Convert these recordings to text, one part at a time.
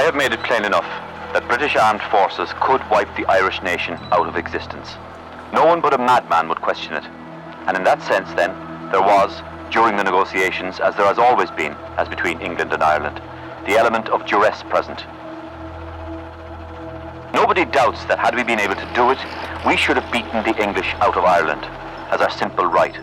have made it plain enough that British armed forces could wipe the Irish nation out of existence. No one but a madman would question it. And in that sense, then, there was, during the negotiations, as there has always been, as between England and Ireland, the element of duress present. Nobody doubts that had we been able to do it, we should have beaten the English out of Ireland, as our simple right.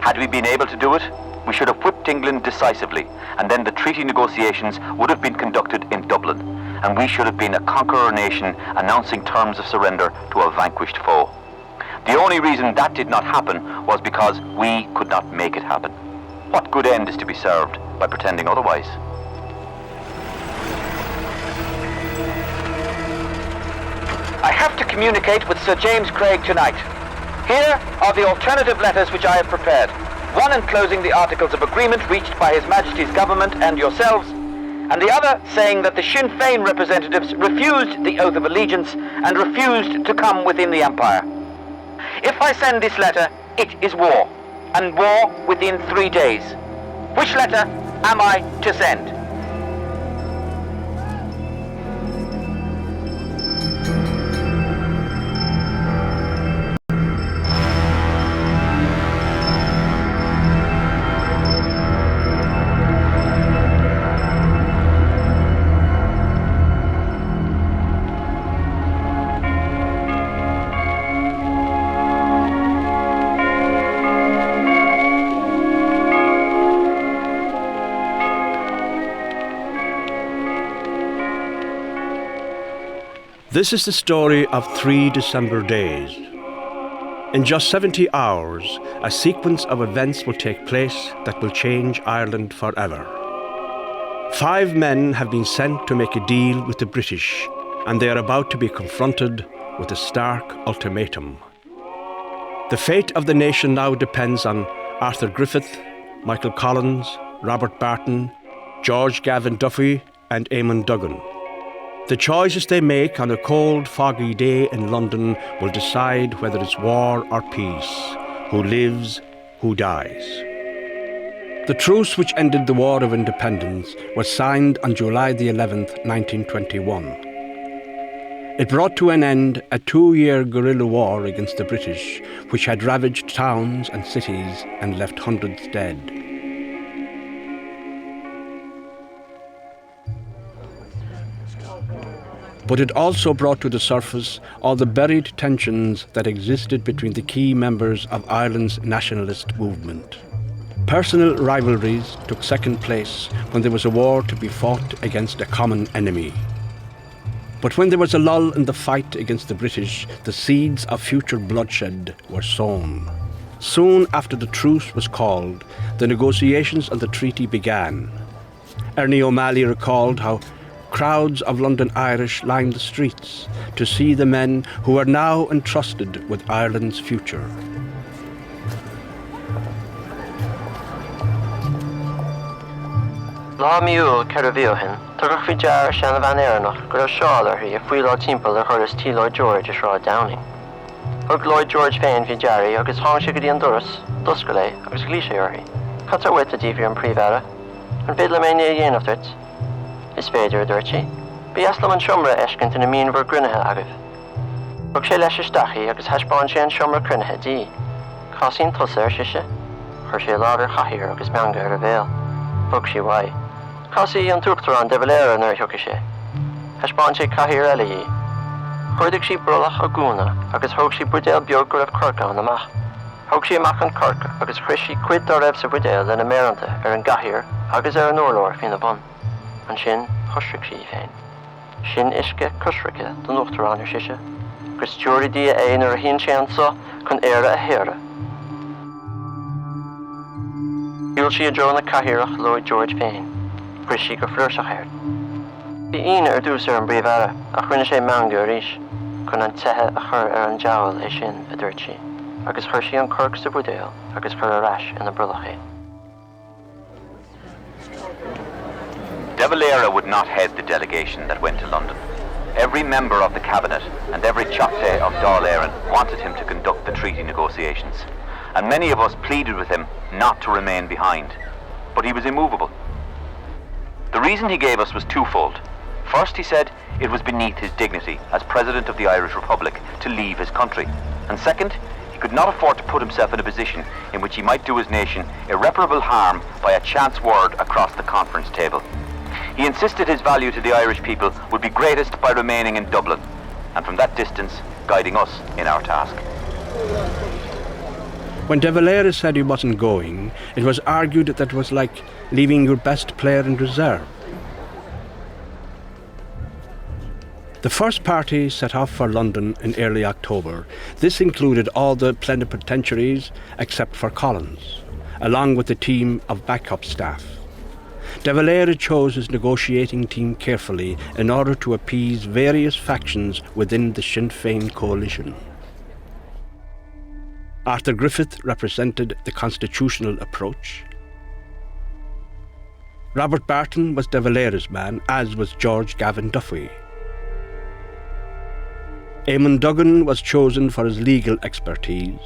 Had we been able to do it, we should have whipped England decisively, and then the treaty negotiations would have been conducted in Dublin, and we should have been a conqueror nation announcing terms of surrender to a vanquished foe. The only reason that did not happen was because we could not make it happen. What good end is to be served by pretending otherwise? I have to communicate with Sir James Craig tonight. Here are the alternative letters which I have prepared. One enclosing the articles of agreement reached by His Majesty's government and yourselves, and the other saying that the Sinn Féin representatives refused the oath of allegiance and refused to come within the Empire. If I send this letter, it is war, and war within 3 days. Which letter am I to send? This is the story of 3 December days. In just 70 hours, a sequence of events will take place that will change Ireland forever. 5 men have been sent to make a deal with the British, and they are about to be confronted with a stark ultimatum. The fate of the nation now depends on Arthur Griffith, Michael Collins, Robert Barton, George Gavin Duffy, and Eamon Duggan. The choices they make on a cold, foggy day in London will decide whether it's war or peace, who lives, who dies. The truce which ended the War of Independence was signed on July the 11th, 1921. It brought to an end a 2-year guerrilla war against the British, which had ravaged towns and cities and left hundreds dead. But it also brought to the surface all the buried tensions that existed between the key members of Ireland's nationalist movement. Personal rivalries took second place when there was a war to be fought against a common enemy. But when there was a lull in the fight against the British, the seeds of future bloodshed were sown. Soon after the truce was called, the negotiations on the treaty began. Ernie O'Malley recalled how crowds of London Irish lined the streets to see the men who are now entrusted with Ireland's future. Lá miúil ceir a bhíohin, tugadh faoi deara sean bhean éireannach gur seáil arthaí a fuileáil timpeall ar chuir is T. Lloyd George is rá Downing. Thug Lloyd George féin bhí dearaí agus tháinig sé go dtí an doras, dosca lé agus glí sé orthaí. Cat ar wit a ddíobh an príomhheara, an bid le mé ní a dhéanamh dúirt. Is féidir a dúirt sí. Bí aslam an siomra eiscint ina míonmhar grunithe agah. Thug sé leis isteachí agus heispáin sé an siomra crunithe dí. Cásín tusa ar siise. Chuir sé lágar chathíir agus meanga ar a bhéal. Thug sí mhaith. Cásí an túachtarán de bhaléire nuair thuca sé. Heispáin sé chathíir eile dhí. Chuirdigh sí brolach a gúna agus thug sí budéal beag go raibh corca an amach. Thug sí amach an corca agus chris sí cuid dá raibh sa budéal lena méranta ar an gcathaoir agus ar an urlóir fin na bun. An sin chosric sí féin. Sin isce cosrice don uachtarán ar siise. Gus teoirí dí é nuair a híonn sé an sa chun éire a héire. Bhíoil sí a dro na cathaoirach Lloyd George féin. Chris sí go flúirseach air. Bhí aoine ar dús ar an bríomhheara a chuine sé meanga ar ríis chun an tuthe a chur ar an deabhail é sin a dúirt sí. Agus chuir sí an corc sa budéal agus chur ar ais ina brulach é. De Valera would not head the delegation that went to London. Every member of the cabinet and every Choctaw of Dáil Éireann wanted him to conduct the treaty negotiations, and many of us pleaded with him not to remain behind. But he was immovable. The reason he gave us was twofold. First, he said it was beneath his dignity as President of the Irish Republic to leave his country. And second, he could not afford to put himself in a position in which he might do his nation irreparable harm by a chance word across the conference table. He insisted his value to the Irish people would be greatest by remaining in Dublin, and from that distance, guiding us in our task. When De Valera said he wasn't going, it was argued that it was like leaving your best player in reserve. The first party set off for London in early October. This included all the plenipotentiaries except for Collins, along with a team of backup staff. De Valera chose his negotiating team carefully in order to appease various factions within the Sinn Féin coalition. Arthur Griffith represented the constitutional approach. Robert Barton was De Valera's man, as was George Gavin Duffy. Eamon Duggan was chosen for his legal expertise.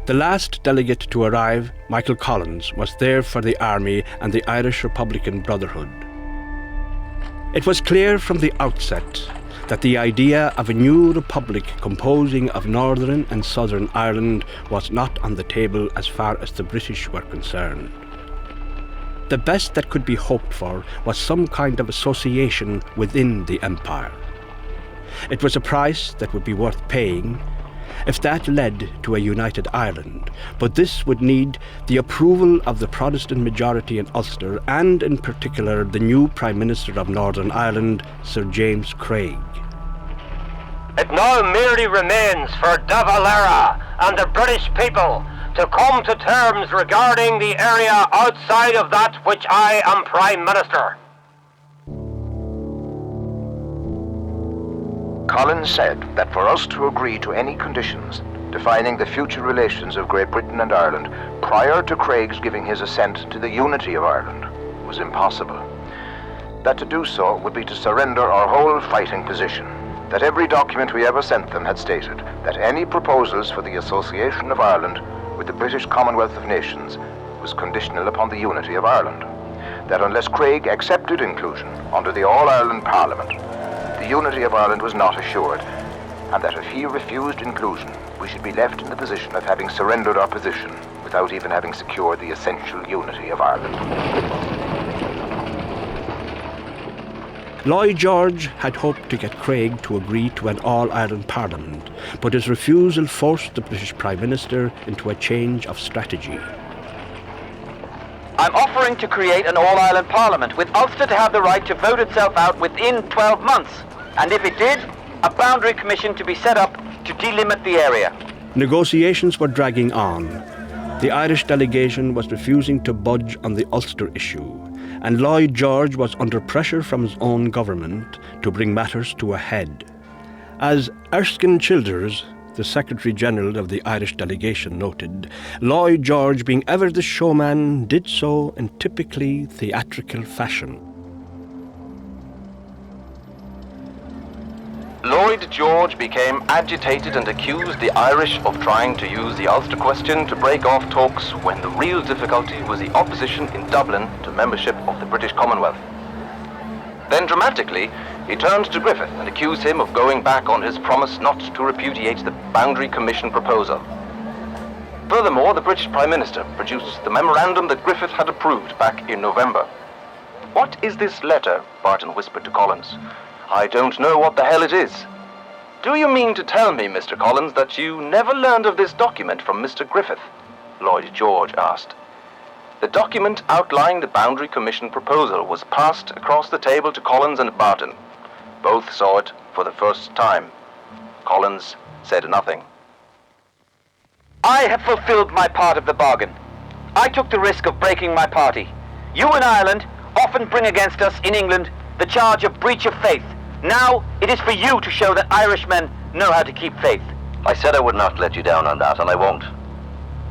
The last delegate to arrive, Michael Collins, was there for the army and the Irish Republican Brotherhood. It was clear from the outset that the idea of a new republic composing of Northern and Southern Ireland was not on the table as far as the British were concerned. The best that could be hoped for was some kind of association within the empire. It was a price that would be worth paying if that led to a united Ireland, but this would need the approval of the Protestant majority in Ulster and in particular the new Prime Minister of Northern Ireland, Sir James Craig. It now merely remains for De Valera and the British people to come to terms regarding the area outside of that which I am Prime Minister. Collins said that for us to agree to any conditions defining the future relations of Great Britain and Ireland prior to Craig's giving his assent to the unity of Ireland was impossible. That to do so would be to surrender our whole fighting position. That every document we ever sent them had stated that any proposals for the association of Ireland with the British Commonwealth of Nations was conditional upon the unity of Ireland. That unless Craig accepted inclusion under the All-Ireland Parliament, the unity of Ireland was not assured, and that if he refused inclusion, we should be left in the position of having surrendered our position without even having secured the essential unity of Ireland. Lloyd George had hoped to get Craig to agree to an all-Ireland Parliament, but his refusal forced the British Prime Minister into a change of strategy. I'm offering to create an all-Ireland Parliament with Ulster to have the right to vote itself out within 12 months. And if it did, a boundary commission to be set up to delimit the area. Negotiations were dragging on. The Irish delegation was refusing to budge on the Ulster issue, and Lloyd George was under pressure from his own government to bring matters to a head. As Erskine Childers, the Secretary-General of the Irish delegation, noted, Lloyd George, being ever the showman, did so in typically theatrical fashion. Lloyd George became agitated and accused the Irish of trying to use the Ulster question to break off talks when the real difficulty was the opposition in Dublin to membership of the British Commonwealth. Then dramatically, he turned to Griffith and accused him of going back on his promise not to repudiate the Boundary Commission proposal. Furthermore, the British Prime Minister produced the memorandum that Griffith had approved back in November. "What is this letter?" Barton whispered to Collins. "I don't know what the hell it is." "Do you mean to tell me, Mr. Collins, that you never learned of this document from Mr. Griffith?" Lloyd George asked. The document outlining the Boundary Commission proposal was passed across the table to Collins and Barton. Both saw it for the first time. Collins said nothing. I have fulfilled my part of the bargain. I took the risk of breaking my party. You in Ireland often bring against us in England the charge of breach of faith. Now it is for you to show that Irishmen know how to keep faith. I said I would not let you down on that, and I won't.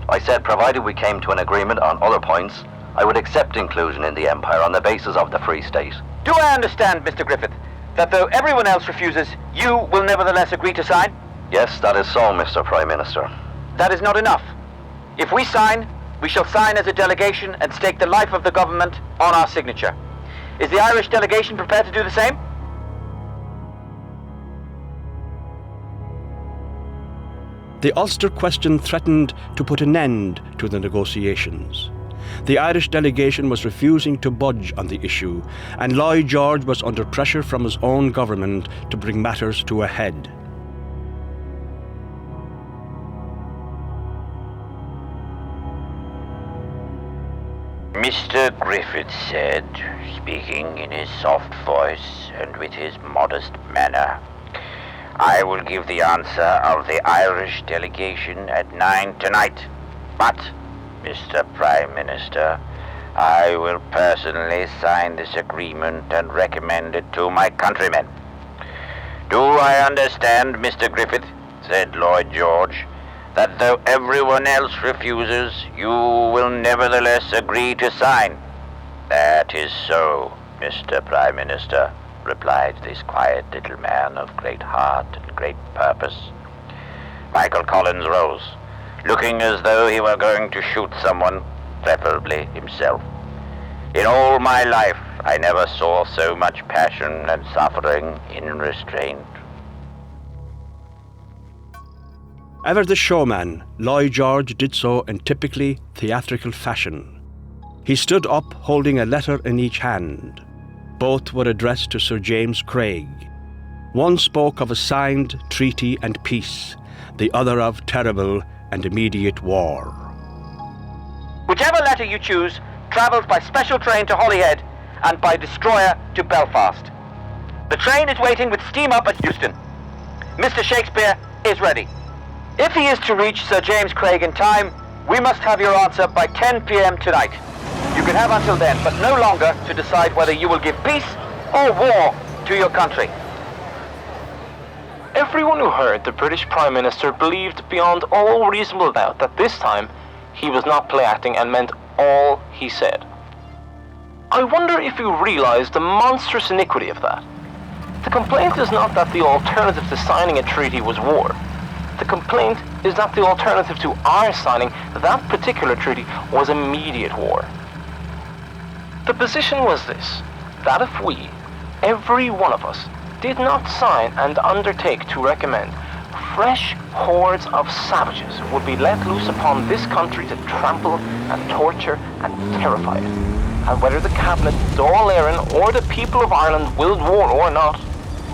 I said, provided we came to an agreement on other points, I would accept inclusion in the Empire on the basis of the Free State. Do I understand, Mr. Griffith, that though everyone else refuses, you will nevertheless agree to sign? Yes, that is so, Mr. Prime Minister. That is not enough. If we sign, we shall sign as a delegation and stake the life of the government on our signature. Is the Irish delegation prepared to do the same? The Ulster question threatened to put an end to the negotiations. The Irish delegation was refusing to budge on the issue, and Lloyd George was under pressure from his own government to bring matters to a head. Mr. Griffith said, speaking in his soft voice and with his modest manner, "I will give the answer of the Irish delegation at 9 tonight. But, Mr. Prime Minister, I will personally sign this agreement and recommend it to my countrymen." "Do I understand, Mr. Griffith," said Lloyd George, "that though everyone else refuses, you will nevertheless agree to sign?" "That is so, Mr. Prime Minister," replied this quiet little man of great heart and great purpose. Michael Collins rose, looking as though he were going to shoot someone, preferably himself. "In all my life, I never saw so much passion and suffering in restraint." Ever the showman, Lloyd George did so in typically theatrical fashion. He stood up holding a letter in each hand. Both were addressed to Sir James Craig. One spoke of a signed treaty and peace, the other of terrible and immediate war. Whichever letter you choose travels by special train to Holyhead and by destroyer to Belfast. The train is waiting with steam up at Euston. Mr. Shakespeare is ready. If he is to reach Sir James Craig in time, we must have your answer by 10 p.m. tonight. You can have until then, but no longer, to decide whether you will give peace or war to your country. Everyone who heard the British Prime Minister believed beyond all reasonable doubt that this time he was not play-acting and meant all he said. I wonder if you realize the monstrous iniquity of that. The complaint is not that the alternative to signing a treaty was war. The complaint is that the alternative to our signing that particular treaty was immediate war. The position was this, that if we, every one of us, did not sign and undertake to recommend, fresh hordes of savages would be let loose upon this country to trample and torture and terrify it. And whether the Cabinet, Dáil Éireann, or the people of Ireland willed war or not,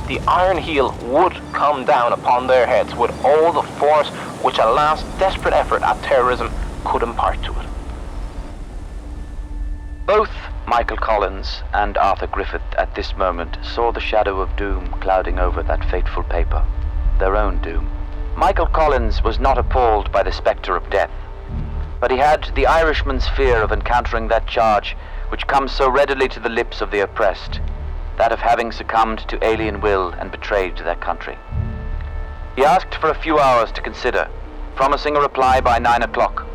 the iron heel would come down upon their heads with all the force which a last desperate effort at terrorism could impart to it. Both Michael Collins and Arthur Griffith at this moment saw the shadow of doom clouding over that fateful paper, their own doom. Michael Collins was not appalled by the spectre of death, but he had the Irishman's fear of encountering that charge which comes so readily to the lips of the oppressed, that of having succumbed to alien will and betrayed their country. He asked for a few hours to consider, promising a reply by 9 o'clock.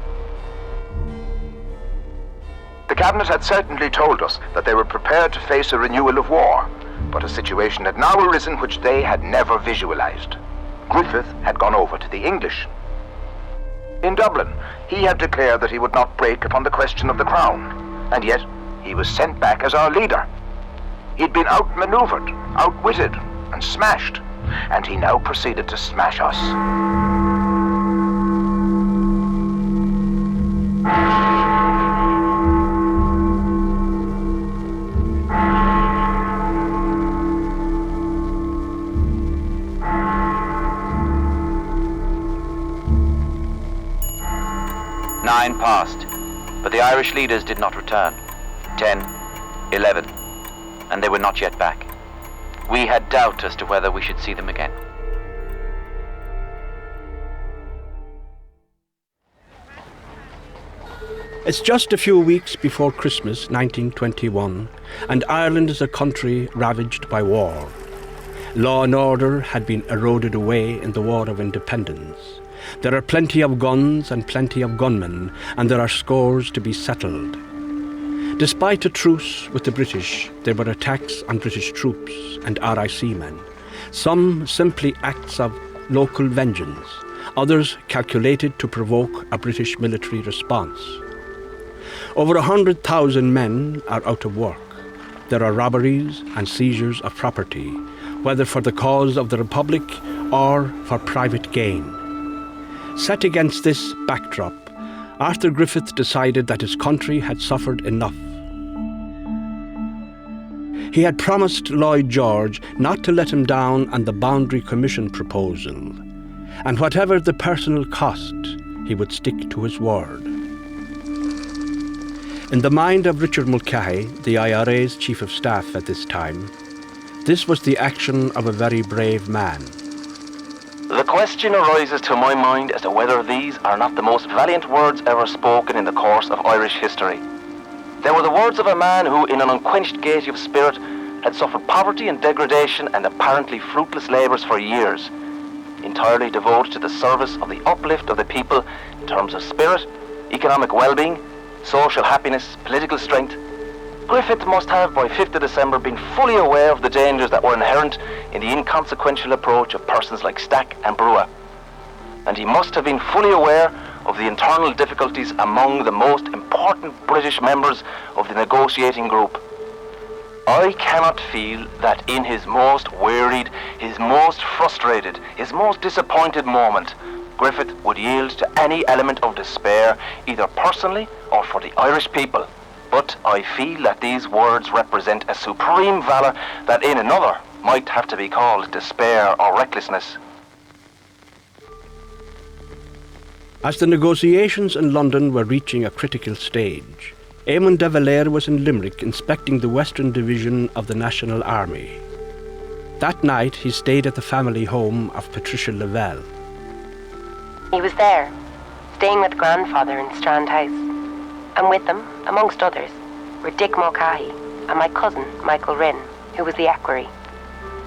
The Cabinet had certainly told us that they were prepared to face a renewal of war, but a situation had now arisen which they had never visualized. Griffith had gone over to the English. In Dublin, he had declared that he would not break upon the question of the crown, and yet he was sent back as our leader. He'd been outmaneuvered, outwitted, and smashed, and he now proceeded to smash us. Nine passed, but the Irish leaders did not return. 10, 11, and they were not yet back. We had doubt as to whether we should see them again. It's just a few weeks before Christmas 1921, and Ireland is a country ravaged by war. Law and order had been eroded away in the War of Independence. There are plenty of guns and plenty of gunmen, and there are scores to be settled. Despite a truce with the British, there were attacks on British troops and RIC men. Some simply acts of local vengeance, others calculated to provoke a British military response. Over 100,000 men are out of work. There are robberies and seizures of property, whether for the cause of the Republic or for private gain. Set against this backdrop, Arthur Griffith decided that his country had suffered enough. He had promised Lloyd George not to let him down on the Boundary Commission proposal, and whatever the personal cost, he would stick to his word. In the mind of Richard Mulcahy, the IRA's Chief of Staff at this time, this was the action of a very brave man. The question arises to my mind as to whether these are not the most valiant words ever spoken in the course of Irish history. They were the words of a man who, in an unquenched gaiety of spirit, had suffered poverty and degradation and apparently fruitless labours for years, entirely devoted to the service of the uplift of the people in terms of spirit, economic well-being, social happiness, political strength. Griffith must have, by 5th of December, been fully aware of the dangers that were inherent in the inconsequential approach of persons like Stack and Brewer. And he must have been fully aware of the internal difficulties among the most important British members of the negotiating group. I cannot feel that in his most wearied, his most frustrated, his most disappointed moment, Griffith would yield to any element of despair, either personally or for the Irish people. But I feel that these words represent a supreme valour that in another might have to be called despair or recklessness. As the negotiations in London were reaching a critical stage, Eamon de Valera was in Limerick inspecting the Western Division of the National Army. That night he stayed at the family home of Patricia Lavelle. He was there, staying with grandfather in Strand House, and with them, amongst others, were Dick Mulcahy and my cousin Michael Rinn, who was the equerry.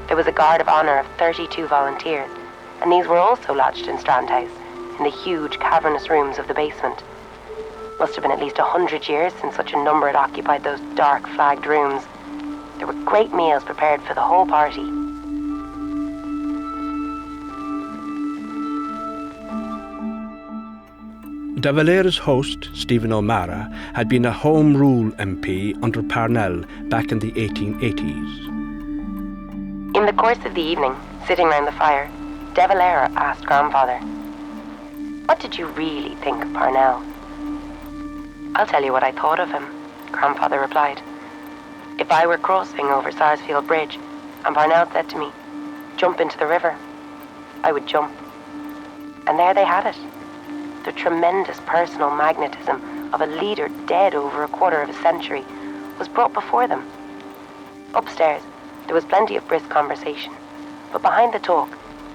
There was a guard of honour of 32 volunteers, and these were also lodged in Strand House, in the huge cavernous rooms of the basement. Must have been at least 100 years since such a number had occupied those dark flagged rooms. There were great meals prepared for the whole party. De Valera's host, Stephen O'Mara, had been a Home Rule MP under Parnell back in the 1880s. In the course of the evening, sitting round the fire, De Valera asked grandfather, "What did you really think of Parnell?" "I'll tell you what I thought of him," grandfather replied. "If I were crossing over Sarsfield Bridge and Parnell said to me, 'Jump into the river,' I would jump." And there they had it. The tremendous personal magnetism of a leader dead over a quarter of a century was brought before them. Upstairs, there was plenty of brisk conversation, but behind the talk,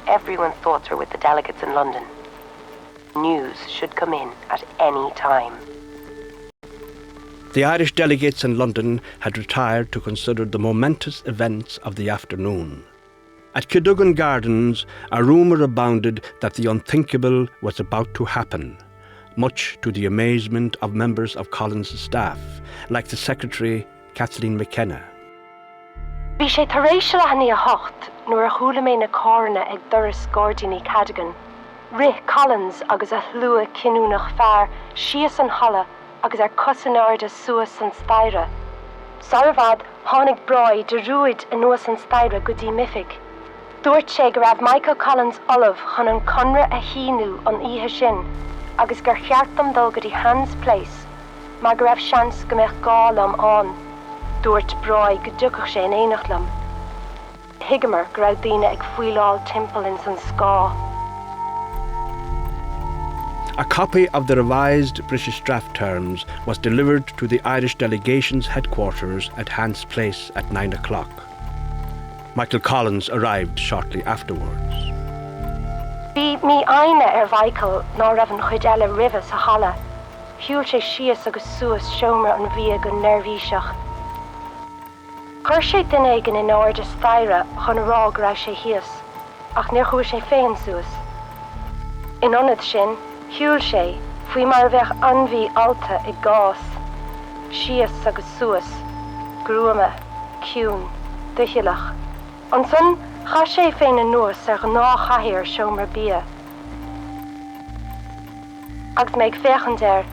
everyone's thoughts were with the delegates in London. News should come in at any time. The Irish delegates in London had retired to consider the momentous events of the afternoon. At Cadogan Gardens, a rumour abounded that the unthinkable was about to happen, much to the amazement of members of Collins' staff, like the secretary, Kathleen McKenna. Bhí sé tar éis leathaí a hocht nuair a chúla mé na cárna ag doras Gordini Cadogan. Rith Collins agus a hlua cinúnach fear sias an holla agus ar cosanarda suas an staire. Sarvad hánig broi de ruid a nuas an staire gudí mifig. Dúirt sé go raibh Michael Collins Olive chun an conra a híú an ihe sin, agus gur cheartlam dul gudí Hans Place, mar go raibh seans go meach gálam an. Dúirt broi go dúcach sé in éanachlam. Higamar go raibh daoine ag fuileáil timpeall in san scá. A copy of the revised British draft terms was delivered to the Irish delegation's headquarters at Hans Place at 9 o'clock. Michael Collins arrived shortly afterwards. Bhí mí aine bhaiceal ná raibh an chuid eile ribh sa hala. Shiúil sé sias agus suas seomra an bhí go nervhíseach. Chuir sé duine ag in áir de staire chun rá go raibh sé híos, ach níor chuaigh sé féin suas. In anad sin, shiúil sé faoi mar bheith anmhí alta i gás. Sias agus suas, grúama, ciún, duhialach. An son, cha sé féin an nuas ar ná chaithir seomra bia. Agus méid fechan der,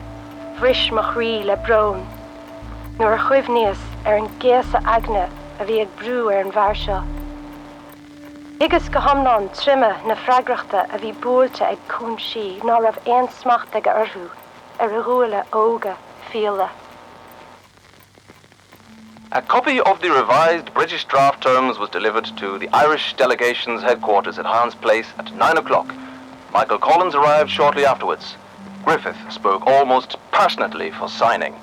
bhris mo chrí le brón. Nuair a chuimh níos ar an géasa agne a bhí ag brú ar an bhar seo. Igus go hamnán trimme na freigrachta a bhí buailte ag cún sí ná rah aon smacht ag orthú ar a rúile óga fiala. A copy of the revised British draft terms was delivered to the Irish delegation's headquarters at Hans Place at 9 o'clock. Michael Collins arrived shortly afterwards. Griffith spoke almost passionately for signing.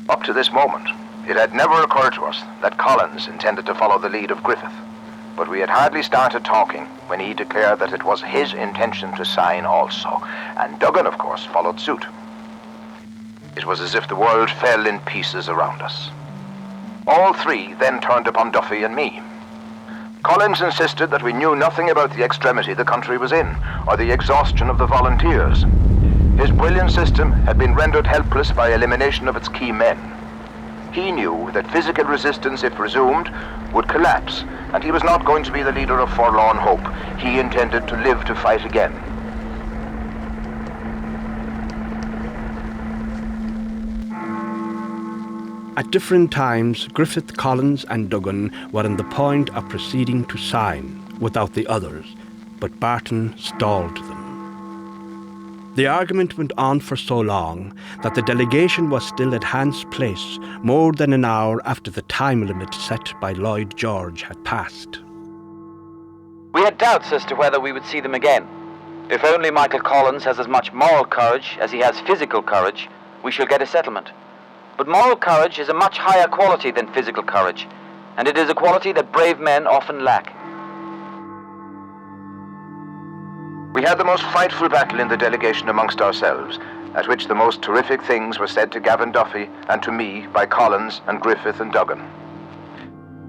Up to this moment, it had never occurred to us that Collins intended to follow the lead of Griffith. But we had hardly started talking when he declared that it was his intention to sign also, and Duggan, of course, followed suit. It was as if the world fell in pieces around us. All three then turned upon Duffy and me. Collins insisted that we knew nothing about the extremity the country was in, or the exhaustion of the volunteers. His brilliant system had been rendered helpless by elimination of its key men. He knew that physical resistance, if resumed, would collapse, and he was not going to be the leader of forlorn hope. He intended to live to fight again. At different times, Griffith, Collins and Duggan were on the point of proceeding to sign without the others, but Barton stalled them. The argument went on for so long that the delegation was still at Hans Place more than an hour after the time limit set by Lloyd George had passed. We had doubts as to whether we would see them again. If only Michael Collins has as much moral courage as he has physical courage, we shall get a settlement. But moral courage is a much higher quality than physical courage, and it is a quality that brave men often lack. We had the most frightful battle in the delegation amongst ourselves, at which the most terrific things were said to Gavin Duffy and to me by Collins and Griffith and Duggan.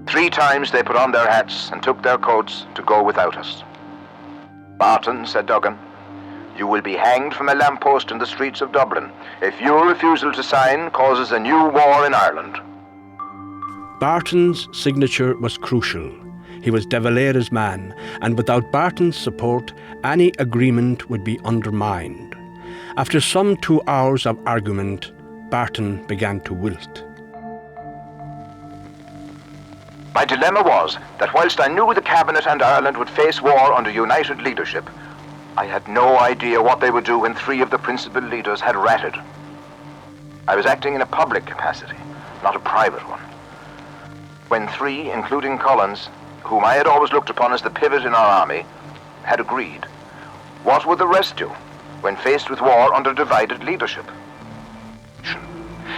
3 times they put on their hats and took their coats to go without us. "Barton," said Duggan, "you will be hanged from a lamppost in the streets of Dublin if your refusal to sign causes a new war in Ireland." Barton's signature was crucial. He was De Valera's man, and without Barton's support, any agreement would be undermined. After some 2 hours of argument, Barton began to wilt. My dilemma was that whilst I knew the Cabinet and Ireland would face war under united leadership, I had no idea what they would do when 3 of the principal leaders had ratted. I was acting in a public capacity, not a private one. When 3, including Collins, whom I had always looked upon as the pivot in our army, had agreed, what would the rest do when faced with war under divided leadership?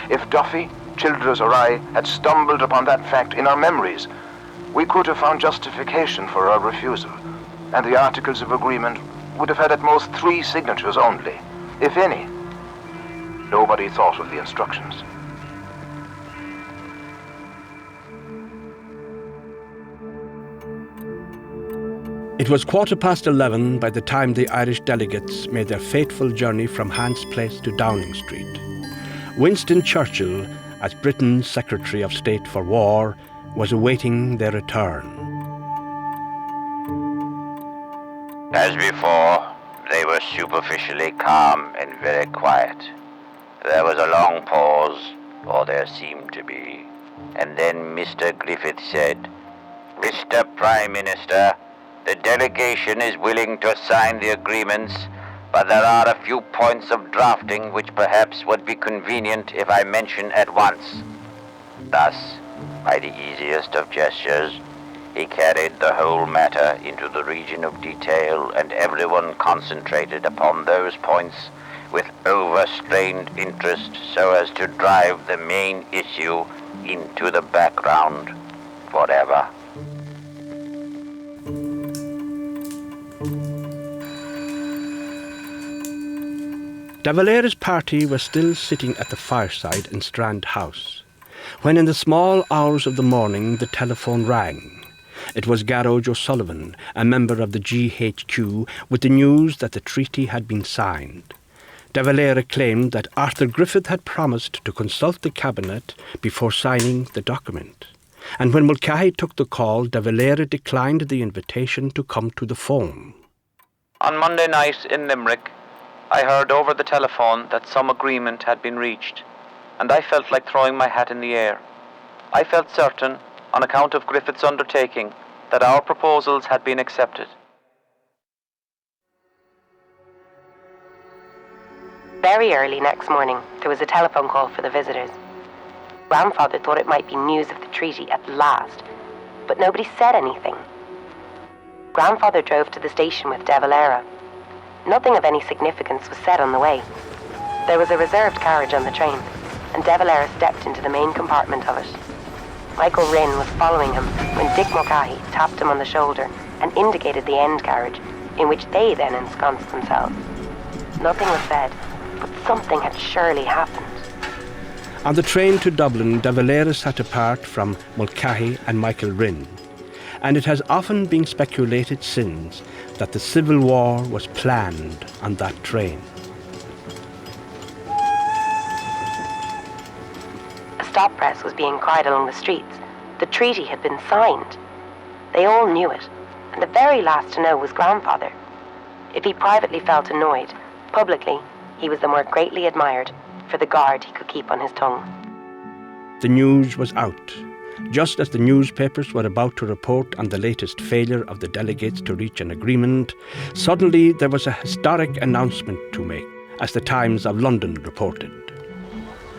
If Duffy, Childress or I had stumbled upon that fact in our memories, we could have found justification for our refusal, and the Articles of Agreement would have had at most 3 signatures only, if any. Nobody thought of the instructions. It was 11:15 by the time the Irish delegates made their fateful journey from Hans Place to Downing Street. Winston Churchill, as Britain's Secretary of State for War, was awaiting their return. As before, they were superficially calm and very quiet. There was a long pause, or there seemed to be, and then Mr. Griffith said, "Mr. Prime Minister, the delegation is willing to sign the agreements, but there are a few points of drafting which perhaps would be convenient if I mention at once." Thus, by the easiest of gestures, he carried the whole matter into the region of detail, and everyone concentrated upon those points with overstrained interest so as to drive the main issue into the background forever. De Valera's party was still sitting at the fireside in Strand House, when in the small hours of the morning the telephone rang. It was Garroge O'Sullivan, a member of the GHQ, with the news that the treaty had been signed. De Valera claimed that Arthur Griffith had promised to consult the Cabinet before signing the document. And when Mulcahy took the call, De Valera declined the invitation to come to the phone. On Monday night in Limerick, I heard over the telephone that some agreement had been reached, and I felt like throwing my hat in the air. I felt certain, on account of Griffith's undertaking, that our proposals had been accepted. Very early next morning, there was a telephone call for the visitors. Grandfather thought it might be news of the treaty at last, but nobody said anything. Grandfather drove to the station with De Valera. Nothing of any significance was said on the way. There was a reserved carriage on the train, and De Valera stepped into the main compartment of it. Michael Rinn was following him when Dick Mulcahy tapped him on the shoulder and indicated the end carriage, in which they then ensconced themselves. Nothing was said, but something had surely happened. On the train to Dublin, De Valera sat apart from Mulcahy and Michael Rinn, and it has often been speculated since that the Civil War was planned on that train. A stop press was being cried along the streets. The treaty had been signed. They all knew it, and the very last to know was Grandfather. If he privately felt annoyed, publicly, he was the more greatly admired for the guard he could keep on his tongue. The news was out. Just as the newspapers were about to report on the latest failure of the delegates to reach an agreement, suddenly there was a historic announcement to make, as the Times of London reported.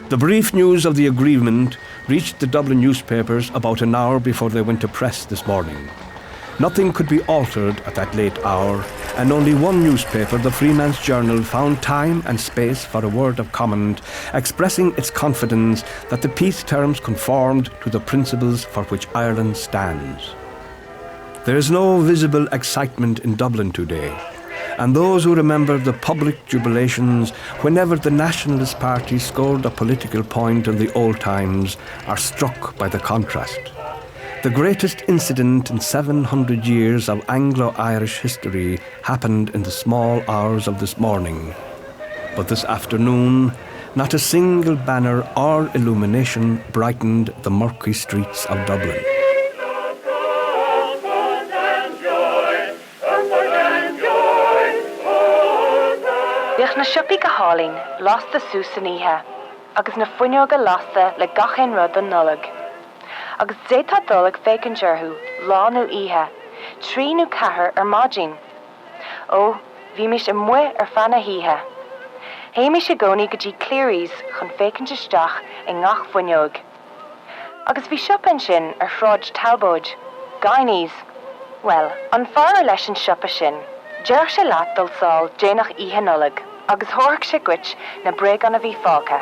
The brief news of the agreement reached the Dublin newspapers about an hour before they went to press this morning. Nothing could be altered at that late hour, and only one newspaper, the Freeman's Journal, found time and space for a word of comment, expressing its confidence that the peace terms conformed to the principles for which Ireland stands. There is no visible excitement in Dublin today, and those who remember the public jubilations whenever the Nationalist Party scored a political point in the old times are struck by the contrast. The greatest incident in 700 years of Anglo-Irish history happened in the small hours of this morning. But this afternoon, not a single banner or illumination brightened the murky streets of Dublin. Bheadh na siopaí go hálainn lásta sús an oíche, agus na fuinneoga lásta le gachéin rud an nullag. Agus détá dul ag fécinn dearthú, lá nó oíche, trí nó cathair ar maidin. Ó, bhí mis I mu ar fanna híthe. Hé mis I gcónaí go dtí cléiríos chun fécinn isteach I ngach fuinneog. Agus bhí siopain sin ar shráid talbóid, gainíos. Well, an fearr leis an siopa sin, dearg sé leat dul sáil déanach oíche nullag, agus thorach sé goit na breag anna bhí fáca.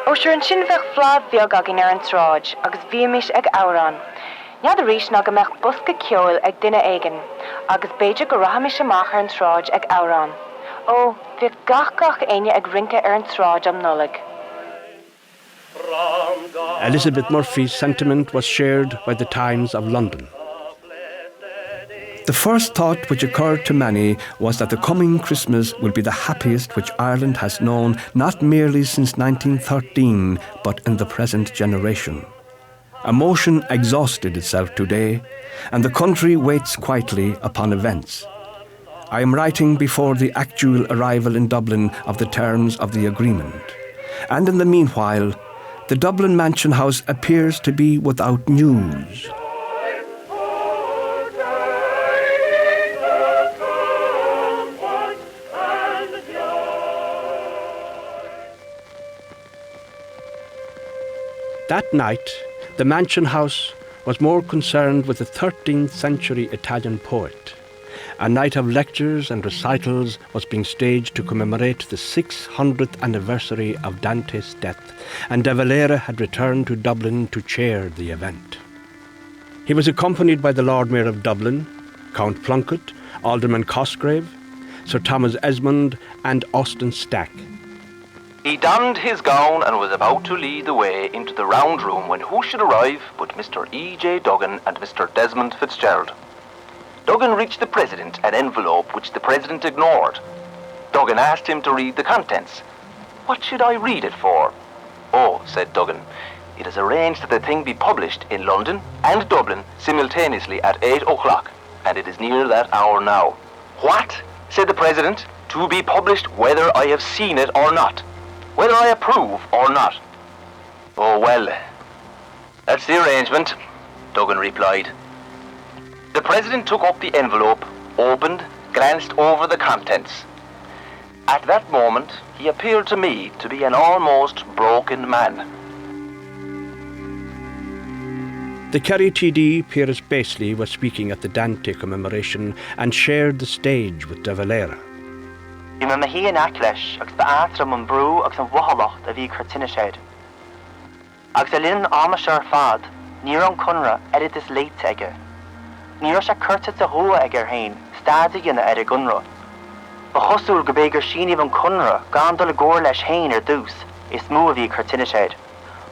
Ó sure an sin bheith flád bheag agin ar an tráid, agus bhíimiis ag árán. Nead a rís ná go meach busca ceol ag duine aigen, agus beidir go rathamiis amach ar an tráid ag árán. Ó, bheag gach aine ag rinke ar an tráid am nullag. Elizabeth Murphy's sentiment was shared by the Times of London. The first thought which occurred to many was that the coming Christmas will be the happiest which Ireland has known not merely since 1913, but in the present generation. Emotion exhausted itself today, and the country waits quietly upon events. I am writing before the actual arrival in Dublin of the terms of the agreement. And in the meanwhile, the Dublin Mansion House appears to be without news. That night, the Mansion House was more concerned with the 13th century Italian poet. A night of lectures and recitals was being staged to commemorate the 600th anniversary of Dante's death, and De Valera had returned to Dublin to chair the event. He was accompanied by the Lord Mayor of Dublin, Count Plunkett, Alderman Cosgrave, Sir Thomas Esmond, and Austin Stack. He donned his gown and was about to lead the way into the round room when who should arrive but Mr. E.J. Duggan and Mr. Desmond Fitzgerald. Duggan reached the President an envelope which the President ignored. Duggan asked him to read the contents. "What should I read it for?" "Oh," said Duggan, "it is arranged that the thing be published in London and Dublin simultaneously at 8 o'clock, and it is near that hour now." "What?" said the President. "To be published whether I have seen it or not. Whether I approve or not." "Oh, well, that's the arrangement. Duggan replied. The President took up the envelope, opened, glanced over the contents. At that moment, he appeared to me to be an almost broken man. The Kerry TD, Piers Basley, was speaking at the Dante commemoration and shared the stage with De Valera. Bhí me hí an acleis agus ba atram an brú agus an bhuachalacht a bhí chuirtine. Agus a linn amasar fad, níor an cunra edit is leit aige. Níor se curta a hoa aige hain, stad gina a gunra. Ba chosúl go bégur síní an cunra, gan dul a gór leis hain dús, is mú a bhí chuirtine.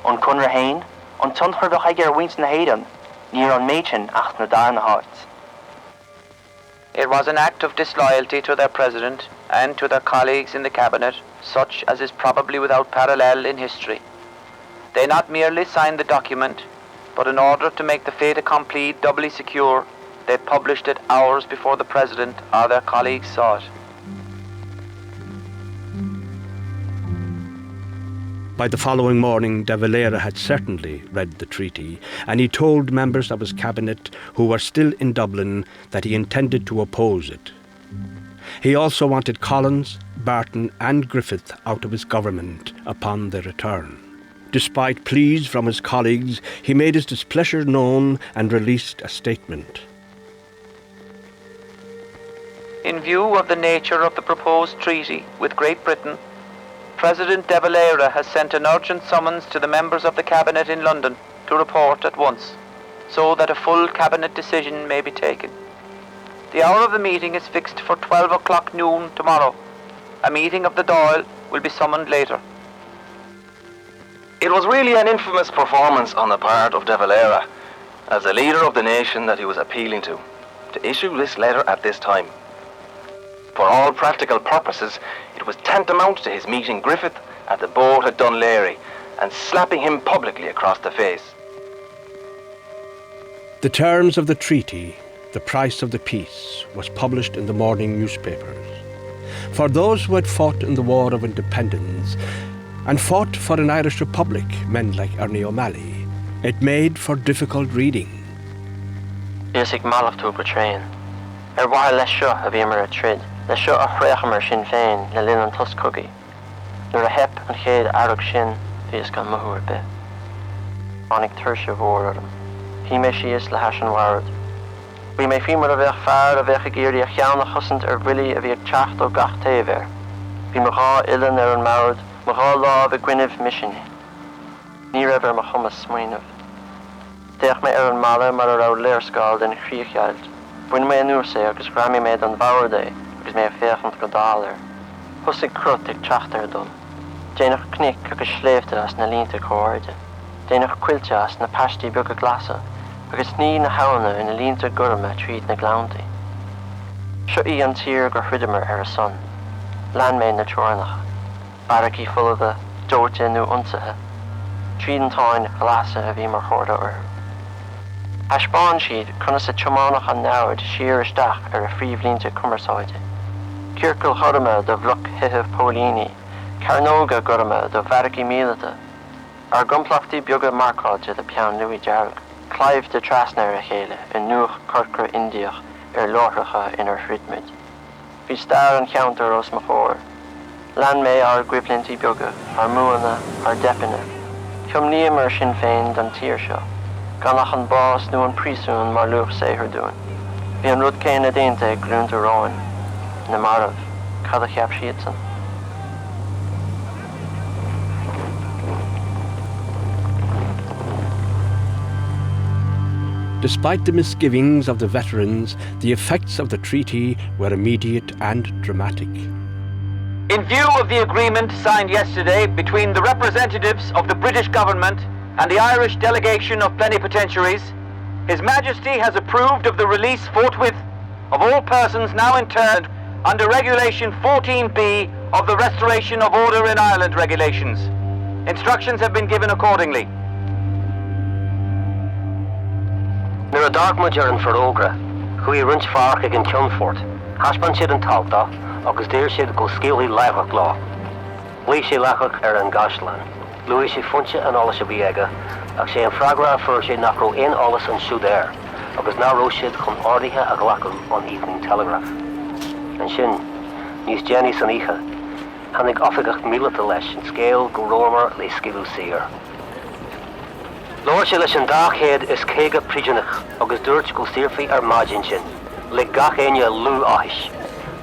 An cunra hain, an tunchar do aige wint na héidan, níor an méichin ach na darna hearts. It was an act of disloyalty to their president and to their colleagues in the cabinet, such as is probably without parallel in history. They not merely signed the document, but in order to make the fait accompli doubly secure, they published it hours before the president or their colleagues saw it. By the following morning, De Valera had certainly read the treaty, and he told members of his cabinet who were still in Dublin that he intended to oppose it. He also wanted Collins, Barton and Griffith out of his government upon their return. Despite pleas from his colleagues, he made his displeasure known and released a statement. In view of the nature of the proposed treaty with Great Britain, President De Valera has sent an urgent summons to the members of the Cabinet in London to report at once, so that a full Cabinet decision may be taken. The hour of the meeting is fixed for 12 o'clock noon tomorrow. A meeting of the Dáil will be summoned later. It was really an infamous performance on the part of De Valera, as the leader of the nation that he was appealing to issue this letter at this time. For all practical purposes, it was tantamount to his meeting Griffith at the boat at Dunleary and slapping him publicly across the face. The terms of the treaty, the price of the peace, was published in the morning newspapers. For those who had fought in the War of Independence and fought for an Irish Republic, men like Ernie O'Malley, it made for difficult reading. Bhíosig malach tú go train. Bhaile leis seo a bhí mar a trid, leis seo a chréachamar sin féin le linn an toscogaí. Nuair a hep an chéad arog sin bhíos gan mothúir be. Annig tuirse bhór orm. Hí mé síos le heis an warad. Bhí mé fimar a bheith fearr a bheith a géirí a cheanna chusant bhrilí a bhí teacht ó gach taobhéir. Bhí mo gá ilan an márad, mo gá láb a gcuineh misisiní. Ní raibh mo chumas smaoineh. Deach mé an mala mar a rá léirscáil den chríochailt. Buin mé an úrsa agus gramí méid an bhairdaí agus mé a féchant go dáir. Thusig crut ag teachtar dom. Déanach cnic agus sléifte as na línta cóirde. Déanach cuilte as na pastí beag a glasa agus ní na hauna in na línta gurma tríd na glauntaí. Seo í an tír gur chuidimer ar a son. Lean mé na teornach. Barací fullada, dóirte nó unsathe. Tríd an táin glasa a bhí mar chóirda orm. Aspáin siad chuna sa teománach an náid siar isteach ar a phríomhlínte cumarsáide. Circail chorama do bhluc hitheh Paulini, Carnóga gurama do Bharací mílata, ar gomplachtaí beaga marcáide de peann Louis Jarg, Clive de Trasnair a chéile in nuach corcra Indiach ar láithreacha inar Ridmid. Bhí star an cheantar os mo chóir. Lean mé ar gwiblintaí beaga, ar muana, ar depine. Chum ní mar sin féin don tír seo. Ganach an bás nó an prísún mar luch sé dúin. Bhí an rud céin a déanta ag grúnta ráin, na marmh, cad a cheap siad san. Despite the misgivings of the veterans, the effects of the treaty were immediate and dramatic. In view of the agreement signed yesterday between the representatives of the British government and the Irish delegation of plenipotentiaries, His Majesty has approved of the release forthwith of all persons now interned under Regulation 14B of the Restoration of Order in Ireland regulations. Instructions have been given accordingly. Nuair a dagmuid ar an ferógra, chuí rint farc ag an Cionfort, haspan siad an talta, agus déir siad go scéalaí leithach lá. Bhuaigh sé leithach ar an Gaslan. Luaigh sé funte an ála sé bhí aige, ach sé an fragra fur sé nach ro in alles an siúdéir, agus ná ro siad chun ordaithe a glacum an Evening Telegraph. An sin, níos Jenny san ihe, hannig offigacht mílata leis an scéal go rómar le scilú séir. Lóir sé leis an dáchéad is céige prídeanach agus dúirt go stíorfaí ar maidin sin, le gach aine lú áis.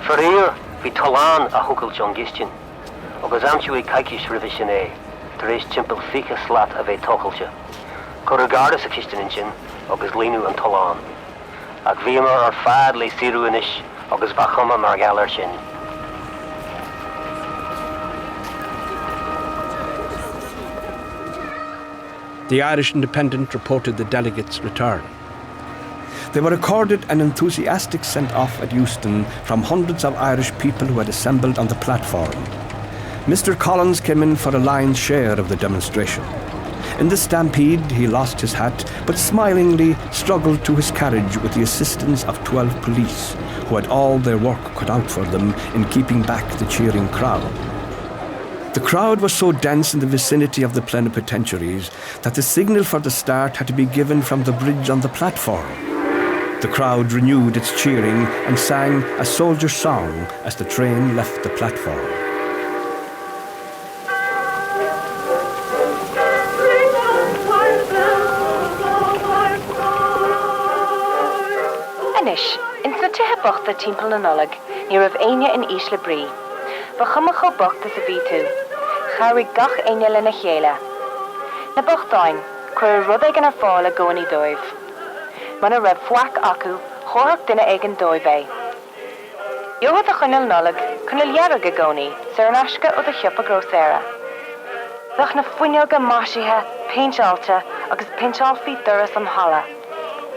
Farír hí talán a thucail John Gistin, agus amsiú i caiiciis ribhi sin é, tar éis timpeall fiche slaat a bheith tóchailte. Cur gardas a Kistenin sin agus líonú an talán. Ag bhíomar ar fad le sírú inis agus bachama mar galar sin. The Irish Independent reported the delegates' return. They were accorded an enthusiastic send-off at Euston from hundreds of Irish people who had assembled on the platform. Mr. Collins came in for a lion's share of the demonstration. In the stampede, he lost his hat, but smilingly struggled to his carriage with the assistance of 12 police, who had all their work cut out for them in keeping back the cheering crowd. The crowd was so dense in the vicinity of the plenipotentiaries that the signal for the start had to be given from the bridge on the platform. The crowd renewed its cheering and sang a soldier's song as the train left the platform. Anish, in sna tithe bochta timpeall na nullag, ní rah aine in Isla Brí. Ba chuma cho bochta sa bhí tú. Chairigh gach aine le na chéile. Na bochtáin, chuir rud ag an ar fáil a gcónaí dóibh. Mana raibh fuaic acu, chóthach duine ag an dóibh é. Jochad a chuineal nullag, chuineal dhearag a gcónaí, sa an asca ó a chiop a groséire. Bheadh na fuineoga maisithe, péinteáilte agus péinteáilfaí duras an hala.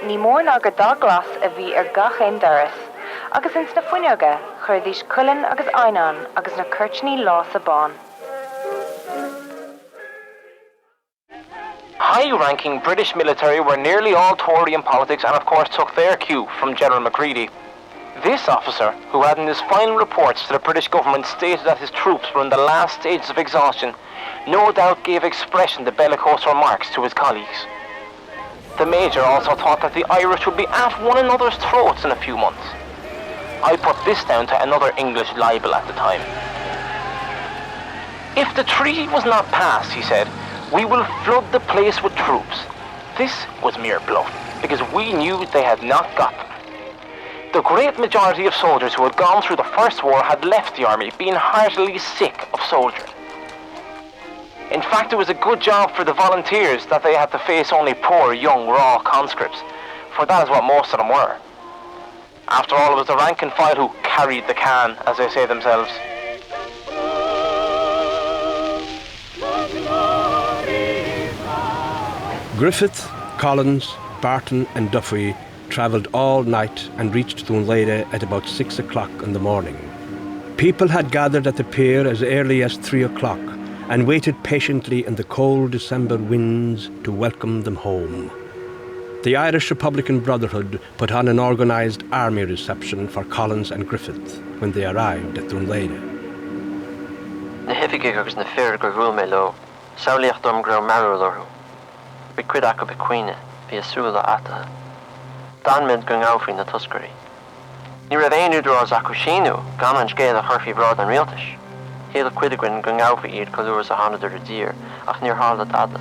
Ní mór ná gur dá glas a bhí ar gach aon duras, agus ins na fuineoga chuir dhís cullen agus ainán agus na curtnaí lá sa bán. High-ranking British military were nearly all Tory in politics and of course took their cue from General Macready. This officer, who had in his final reports to the British government stated that his troops were in the last stages of exhaustion, no doubt gave expression to bellicose remarks to his colleagues. The Major also thought that the Irish would be at one another's throats in a few months. I put this down to another English libel at the time. If the treaty was not passed, he said, we will flood the place with troops. This was mere bluff, because we knew they had not got them. The great majority of soldiers who had gone through the First War had left the army, being heartily sick of soldiering. In fact, it was a good job for the volunteers that they had to face only poor, young, raw conscripts, for that is what most of them were. After all, it was the rank and file who carried the can, as they say themselves. Griffith, Collins, Barton and Duffy travelled all night and reached Dunleide at about 6 o'clock in the morning. People had gathered at the pier as early as 3 o'clock and waited patiently in the cold December winds to welcome them home. The Irish Republican Brotherhood put on an organised army reception for Collins and Griffith when they arrived at Dunleide. Na hefige agus na fear go rúil mé lo, saoíocht dom grá marú lorú. Bhí cuid acu be cuine, bhí a súla atathe. Danmid go ngáfrí na tuscarí. Ní raibh aonú drás acu sinú, gan an scéad a churfií brád an rialtas. Héad cuidigrin go ngáfrí iad colúras a hanadar a dír, ach níor hála adla.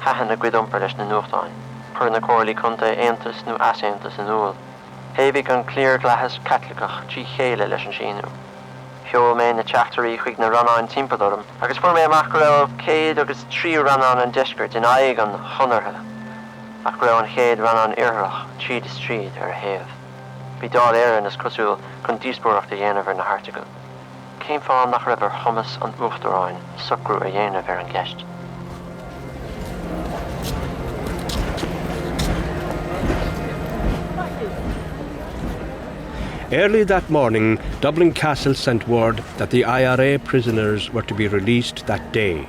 Hahan na gcuidumpar leis na nuachtáin, pur na cóirlí chunta aontas nó asaontas an úl. Hébhíh an clír glahas catlicach trí chéile leis an sinú. Heol mé na teachtarí chuig na ranáin timpeadorm, agus fuair mé amach go raibh céad agus trí ranáin an deisgurt in aig an chonartha, ach go raibh an chéad ranáin iarthach tríd is tríd ar a héamh. Bhí dá éireann is cosúil chun díosbúireacht a dhéanamh ar na hartaigil. Céim fáil nach raibh ar chumas an uachtaráin sucrú a dhéanamh ar an gceist. Early that morning, Dublin Castle sent word that the IRA prisoners were to be released that day.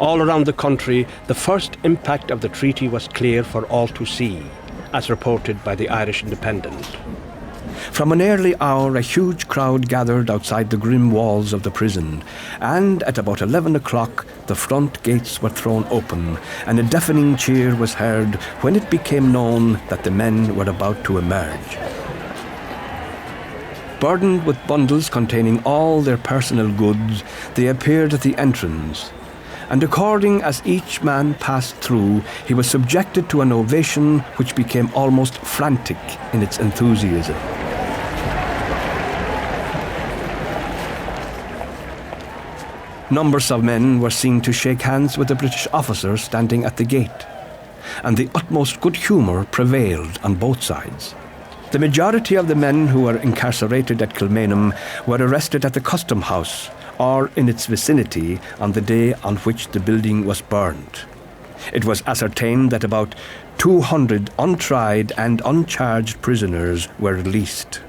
All around the country, the first impact of the treaty was clear for all to see, as reported by the Irish Independent. From an early hour, a huge crowd gathered outside the grim walls of the prison, and at about 11 o'clock, the front gates were thrown open, and a deafening cheer was heard when it became known that the men were about to emerge. Burdened with bundles containing all their personal goods, they appeared at the entrance, and according as each man passed through, he was subjected to an ovation which became almost frantic in its enthusiasm. Numbers of men were seen to shake hands with the British officers standing at the gate, and the utmost good humour prevailed on both sides. The majority of the men who were incarcerated at Kilmainham were arrested at the Custom House or in its vicinity on the day on which the building was burned. It was ascertained that about 200 untried and uncharged prisoners were released.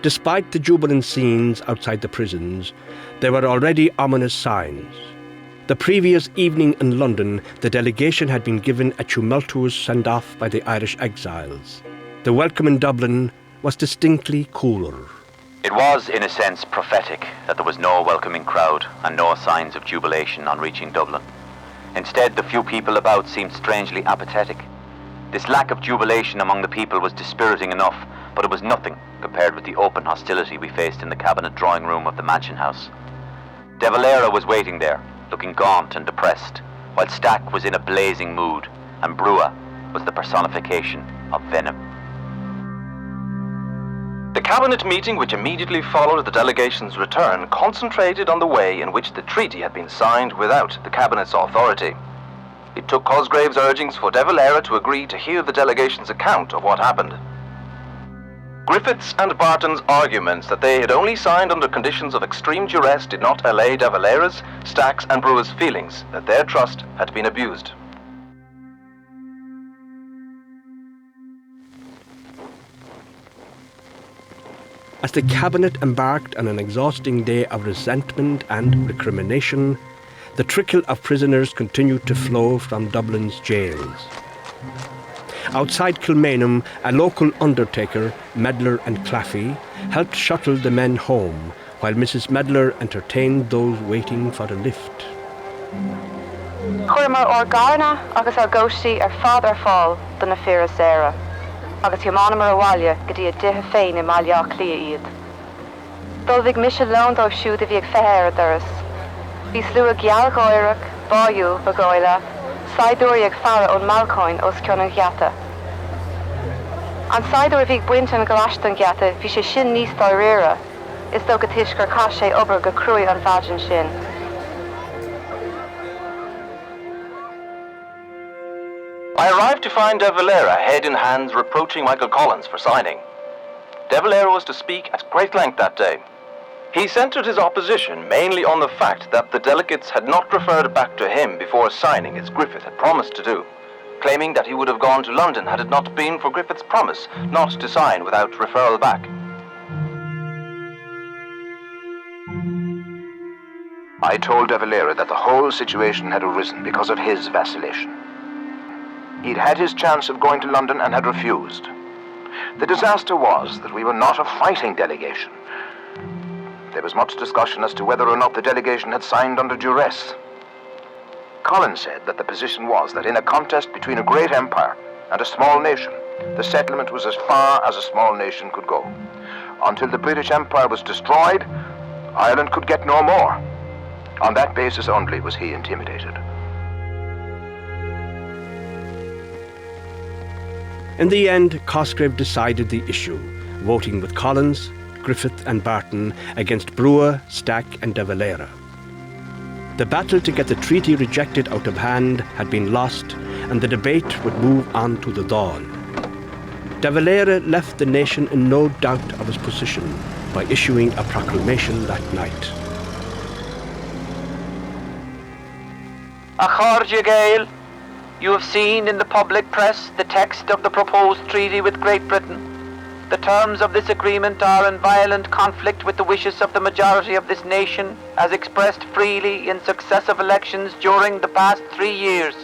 Despite the jubilant scenes outside the prisons, there were already ominous signs. The previous evening in London, the delegation had been given a tumultuous send-off by the Irish exiles. The welcome in Dublin was distinctly cooler. It was, in a sense, prophetic that there was no welcoming crowd and no signs of jubilation on reaching Dublin. Instead, the few people about seemed strangely apathetic. This lack of jubilation among the people was dispiriting enough, but it was nothing compared with the open hostility we faced in the cabinet drawing room of the Mansion House. De Valera was waiting there, looking gaunt and depressed, while Stack was in a blazing mood, and Brewer was the personification of venom. The cabinet meeting which immediately followed the delegation's return concentrated on the way in which the treaty had been signed without the cabinet's authority. It took Cosgrave's urgings for De Valera to agree to hear the delegation's account of what happened. Griffiths and Barton's arguments that they had only signed under conditions of extreme duress did not allay De Valera's, Stack's and Brewer's feelings that their trust had been abused. As the cabinet embarked on an exhausting day of resentment and recrimination, the trickle of prisoners continued to flow from Dublin's jails. Outside Kilmainham, a local undertaker, Medler and Claffey, helped shuttle the men home, while Mrs. Medler entertained those waiting for a lift. Chuirmar or Garna agus ar Goshi ar father fall dun na Fira Sarah, agus Himanamar Awalya gadi a diha féin in Malya Clia iad. Dol vig mission loan do shoot if vig feher duris. Vi slew a Gial Goirach, Bayu, Bagoila, Saiduriag Farah on Malcoin os Kionan Giata. An Saidur vig Winton Galashton Giata, vi she shin nis doirera, is do gatishkar kashe ober gacrui an vagin shin. I arrived to find De Valera head in hands reproaching Michael Collins for signing. De Valera was to speak at great length that day. He centred his opposition mainly on the fact that the delegates had not referred back to him before signing as Griffith had promised to do, claiming that he would have gone to London had it not been for Griffith's promise not to sign without referral back. I told De Valera that the whole situation had arisen because of his vacillation. He'd had his chance of going to London and had refused. The disaster was that we were not a fighting delegation. There was much discussion as to whether or not the delegation had signed under duress. Collins said that the position was that in a contest between a great empire and a small nation, the settlement was as far as a small nation could go. Until the British Empire was destroyed, Ireland could get no more. On that basis only was he intimidated. In the end, Cosgrave decided the issue, voting with Collins, Griffith and Barton against Brewer, Stack and De Valera. The battle to get the treaty rejected out of hand had been lost, and the debate would move on to the Dáil. De Valera left the nation in no doubt of his position by issuing a proclamation that night. Achardia Gael, you have seen in the public press the text of the proposed treaty with Great Britain. The terms of this agreement are in violent conflict with the wishes of the majority of this nation, as expressed freely in successive elections during the past 3 years.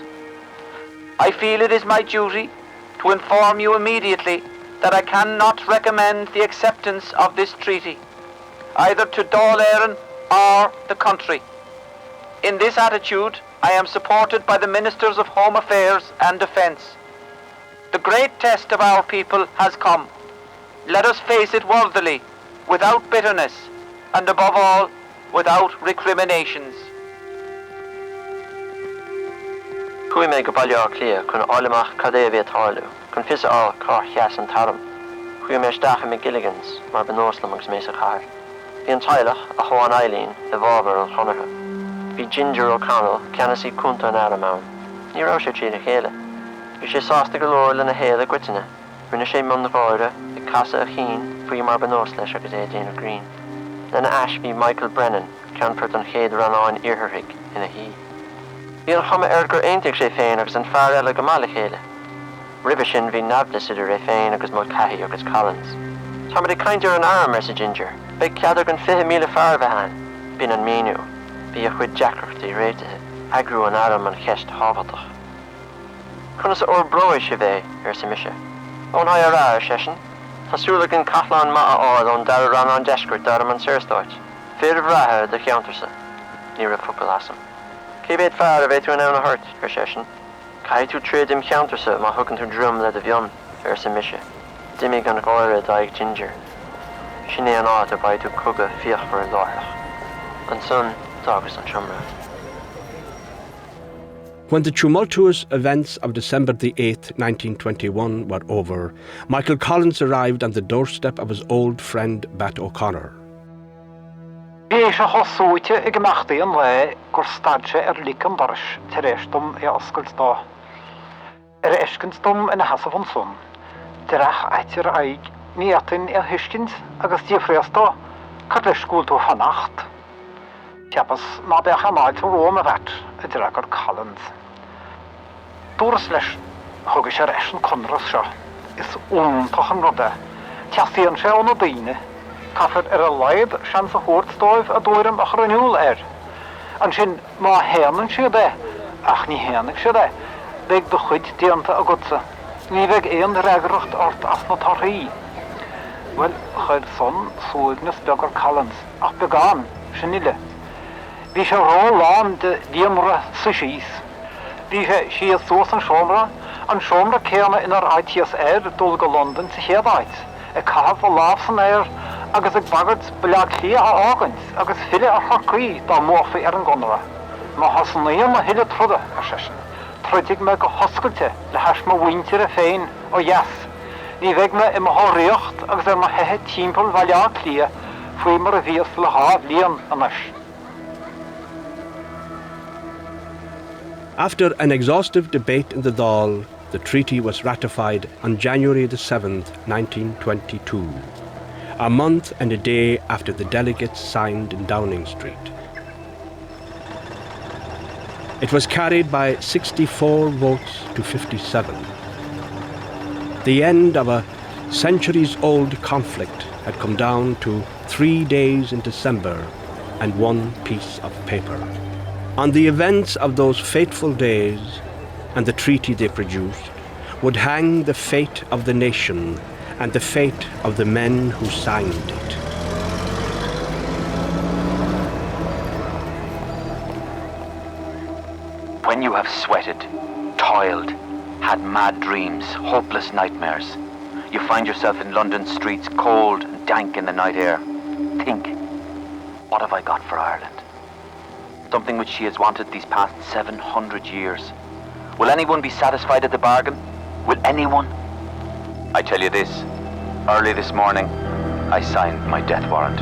I feel it is my duty, to inform you immediately that I cannot recommend the acceptance of this treaty, either to Dáil Éireann or the country. In this attitude, I am supported by the Ministers of Home Affairs and Defence. The great test of our people has come. Let us face it worthily, without bitterness, and above all, without recriminations. Chui me go bailio clia kun olimach cadavia tarlu, kun fisa all car hias and tarum. Chui me stacha me gilligans, mar benoslamaks me sa car. Bí an tailach a Juan Eileen, the Vaver and Honora. Bí Ginger O'Connell, Canasi Kunta and Araman. Ní rosha chi na chéile. Bí sé sásta galore le na héile gwitina. Rinne sé mun na bóide, the Casa a Cheen, fui mar benoslesh agus Dana Green. Then Ash bí Michael Brennan, Canford an chéad ran on Irherrig in a hí. Bí an chama ergur eintig sé féin agus an fear eile go mala chéile. River sin bhí nablisidir ré féin agus Mul Cahy agus Collins. Tá de kinder an arm as a Ginger. Big ceadar gan 5 míle fear bhehan. Bín an méniú. Bí a chuid Jackirtaí réitethe. Agrú an arm an cheist hábhatach. Cunas or broi se bheith sa mise. Ón ha a rá sesin. Tásúla gan Cathlán ma a ád ón dar ran an descurt dar an sirstoit. Féidir bhrathe de cheantarsa. Ní ra fupal asam. Cé bhéad fear a bheith tú an anna hurt sesin. Cai tú tríd im cheantarsa má thugann tú drum le a bhion sa mise. Dimig an gáire daig Ginger. Sinné an áit a baid tú cugga fioch for a láirach. An son dagus an siomra. When the tumultuous events of December the 8th, 1921 were over, Michael Collins arrived on the doorstep of his old friend Bat O'Connor. Bhí sé hosúite I gomachtaí an le gur staidse licam doris tar éistum I oscailt dá. Éiscinstum ina hasaf an son. Dirach aitir aig ní atain hiscins agus dífréastá cad le scúltú fannacht. Teapas ná be chanáid tú róm a bheit a dirach gur Collins. Dúras leis thuga sé reis an conras seo is úntach an rudde. Teasíonn sé ón a daine. Cafford a leid sean sa húrtstóibh a dúirim a chranúil An sin má héanann siad ach ní héanann siad Beg do chuid dianta a gutsa. Ní bheith éon reagaracht ort as na tarthaí. Well, chuid son súignas beagar Collins ach began sin ile. Bhí sé rá lán de diamra sa síos. Bhí sé siad suas an siomra céanna inar ITS dul go London sa chéadáid. Cahaf a láf san agus ag bagart belag lia a ágans agus file a chacaí dá mófa an gonra. Má hasannaíam a hile truda a sesin. Trudig me go hoscailte le heis ma wintir a féin ó yes. Ní bheith me I ma háréocht agus ma hethe timpeall bhaile lia faoi mar a bhíos le háb líon anis. After an exhaustive debate in the Dáil, the treaty was ratified on January the 7th, 1922, a month and a day after the delegates signed in Downing Street. It was carried by 64 votes to 57. The end of a centuries-old conflict had come down to 3 days in December and one piece of paper. On the events of those fateful days and the treaty they produced would hang the fate of the nation and the fate of the men who signed it. When you have sweated, toiled, had mad dreams, hopeless nightmares, you find yourself in London streets, cold and dank in the night air. Think, what have I got for Ireland? Something which she has wanted these past 700 years. Will anyone be satisfied at the bargain? Will anyone? I tell you this, early this morning, I signed my death warrant.